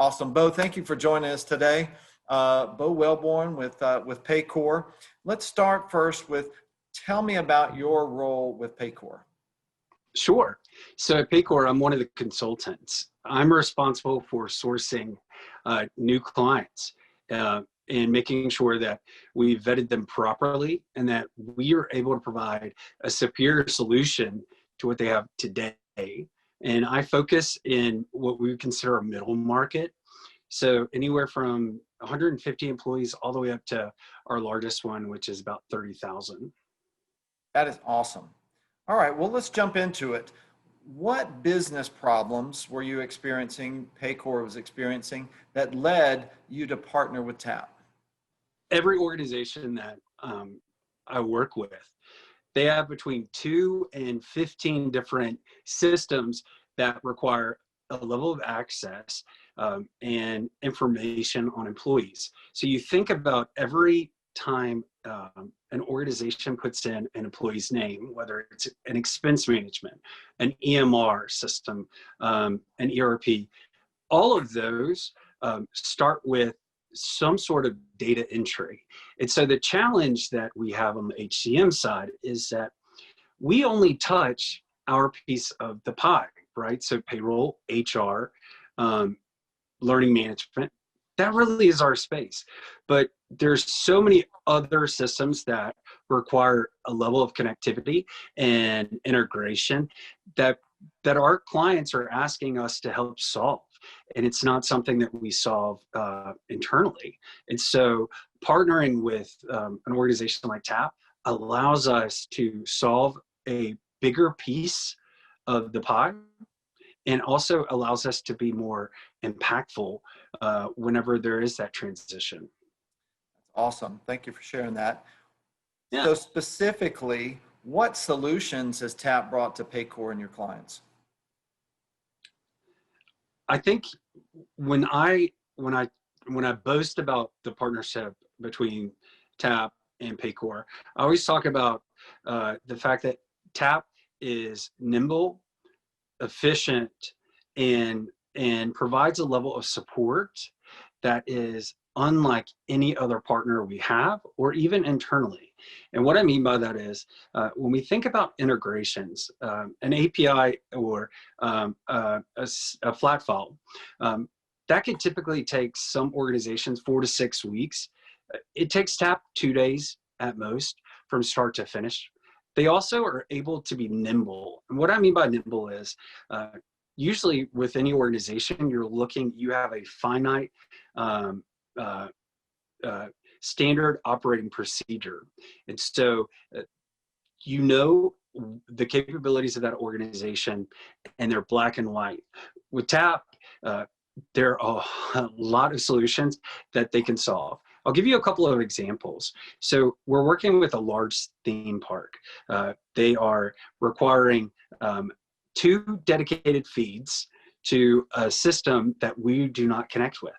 Awesome. Beaux, thank you for joining us today. Beaux Wellborn with Paycor. Let's start first with, tell me about your role with Paycor. Sure. So at Paycor, I'm one of the consultants. I'm responsible for sourcing new clients and making sure that we vetted them properly and that we are able to provide a superior solution to what they have today. And I focus in what we would consider a middle market. So anywhere from 150 employees all the way up to our largest one, which is about 30,000. That is awesome. All right, well, let's jump into it. What business problems were you experiencing, Paycor was experiencing, that led you to partner with TAP? Every organization that I work with, they have between 2 and 15 different systems that require a level of access and information on employees. So you think about every time an organization puts in an employee's name, whether it's an expense management, an EMR system, an ERP, all of those start with some sort of data entry. And so the challenge that we have on the HCM side is that we only touch our piece of the pie, right? So payroll, HR, learning management, that really is our space. But there's so many other systems that require a level of connectivity and integration that our clients are asking us to help solve. And it's not something that we solve internally. And so partnering with an organization like TAP allows us to solve a bigger piece of the pie and also allows us to be more impactful whenever there is that transition. That's awesome. Thank you for sharing that. Yeah. So specifically, what solutions has TAP brought to Paycor and your clients? I think when I boast about the partnership between TAP and Paycor, I always talk about the fact that TAP is nimble, efficient, and provides a level of support that is unlike any other partner we have, or even internally. And what I mean by that is when we think about integrations, an API or a flat file, that could typically take some organizations 4 to 6 weeks. It takes TAP 2 days at most from start to finish. They also are able to be nimble. And what I mean by nimble is usually with any organization, you have a finite standard operating procedure. And so you know the capabilities of that organization and they're black and white. With TAP, there are a lot of solutions that they can solve. I'll give you a couple of examples. So we're working with a large theme park. They are requiring 2 dedicated feeds to a system that we do not connect with.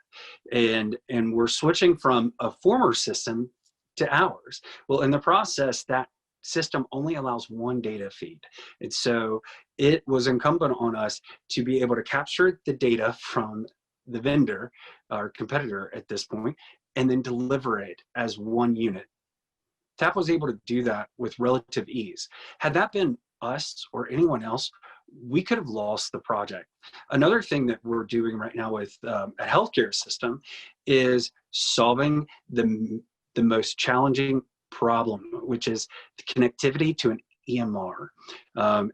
And we're switching from a former system to ours. Well, in the process, that system only allows 1 data feed. And so it was incumbent on us to be able to capture the data from the vendor, our competitor at this point, and then deliver it as 1 unit. TAP was able to do that with relative ease. Had that been us or anyone else, we could have lost the project. Another thing that we're doing right now with a healthcare system is solving the most challenging problem, which is the connectivity to an EMR.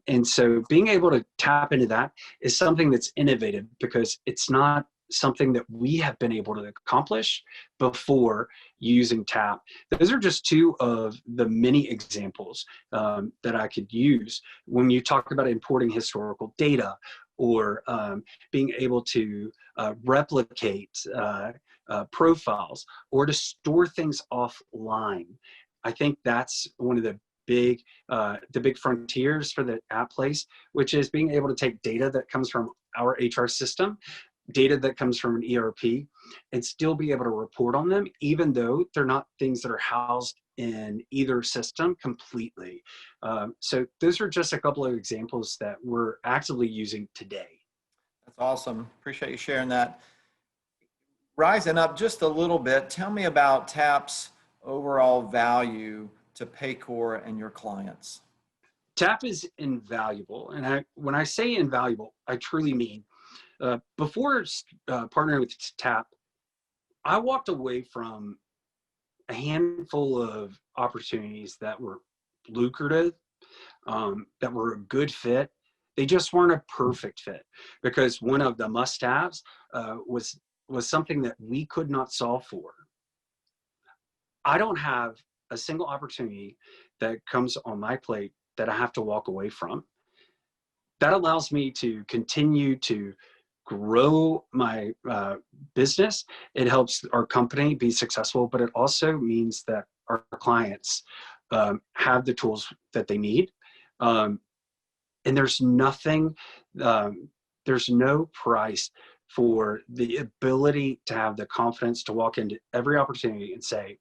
And so being able to tap into that is something that's innovative because it's not something that we have been able to accomplish before using TAP. Those are just 2 of the many examples that I could use when you talk about importing historical data or being able to replicate profiles or to store things offline. I think that's one of the big frontiers for the app place, which is being able to take data that comes from our HR system, data that comes from an ERP, and still be able to report on them, even though they're not things that are housed in either system completely. So those are just a couple of examples that we're actively using today. That's awesome. Appreciate you sharing that. Rising up just a little bit, tell me about TAP's overall value to Paycor and your clients. TAP is invaluable. And when I say invaluable, I truly mean, before partnering with TAP, I walked away from a handful of opportunities that were lucrative, that were a good fit. They just weren't a perfect fit because one of the must-haves was something that we could not solve for. I don't have a single opportunity that comes on my plate that I have to walk away from. That allows me to continue to grow my business. It helps our company be successful, but it also means that our clients have the tools that they need. And there's nothing, there's no price for the ability to have the confidence to walk into every opportunity and say,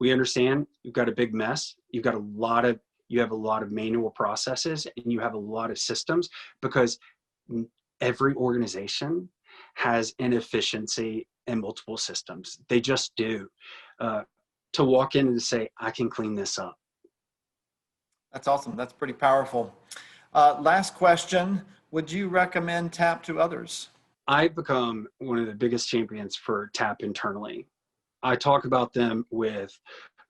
we understand you've got a big mess. You have a lot of manual processes and you have a lot of systems, because every organization has inefficiency in multiple systems. They just do. To walk in and to say, I can clean this up. That's awesome. That's pretty powerful. Last question. Would you recommend TAP to others? I've become one of the biggest champions for TAP internally. I talk about them with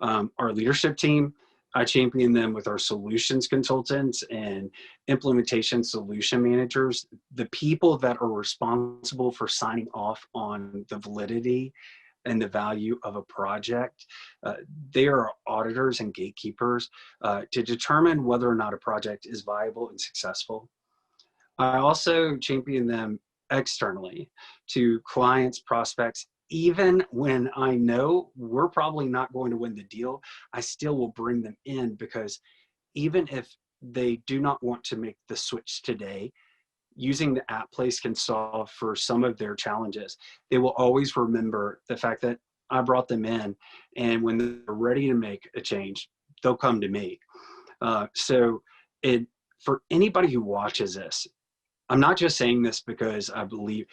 our leadership team. I champion them with our solutions consultants and implementation solution managers, the people that are responsible for signing off on the validity and the value of a project. They are auditors and gatekeepers to determine whether or not a project is viable and successful. I also champion them externally to clients, prospects. Even when I know we're probably not going to win the deal, I still will bring them in, because even if they do not want to make the switch today, using the app place can solve for some of their challenges. They will always remember the fact that I brought them in, and when they're ready to make a change, they'll come to me. For anybody who watches this, I'm not just saying this because I believe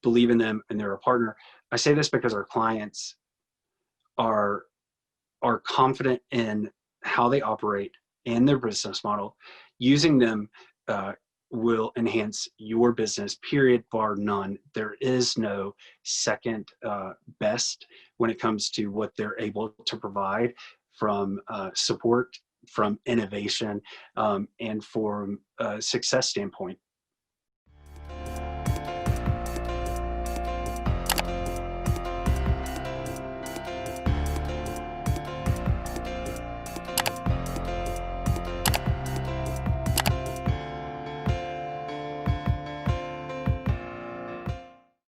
in them and they're a partner. I say this because our clients are confident in how they operate and their business model. Using them will enhance your business, period, bar none. There is no second best when it comes to what they're able to provide from support, from innovation, and from a success standpoint.